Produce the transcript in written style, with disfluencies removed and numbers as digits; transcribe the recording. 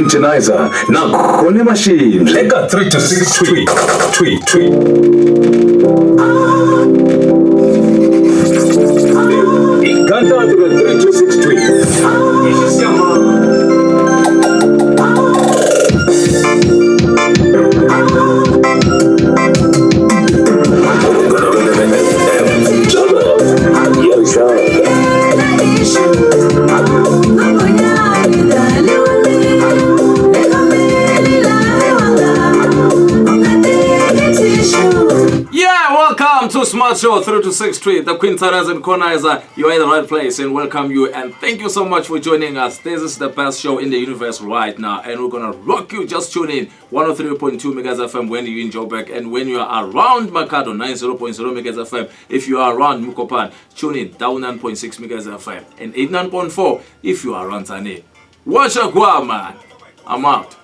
Quintonizer na Connizer machine. Eka 326Twhii. Twhii. Iganda to the 326Twhii. This is your to Smart Show 326Twhii, the Quintonizer and Connizer. You are in the right place and welcome you and thank you so much for joining us. This is the best show in the universe right now and we're gonna rock you. Just tune in 103.2 megahertz FM when you're in Joburg, and when you are around Makado 90.0 megahertz FM. If you are around Mukopan, tune in down 9.6 megahertz FM and 89.4 if you are around Tane. Watch a man. I'm out.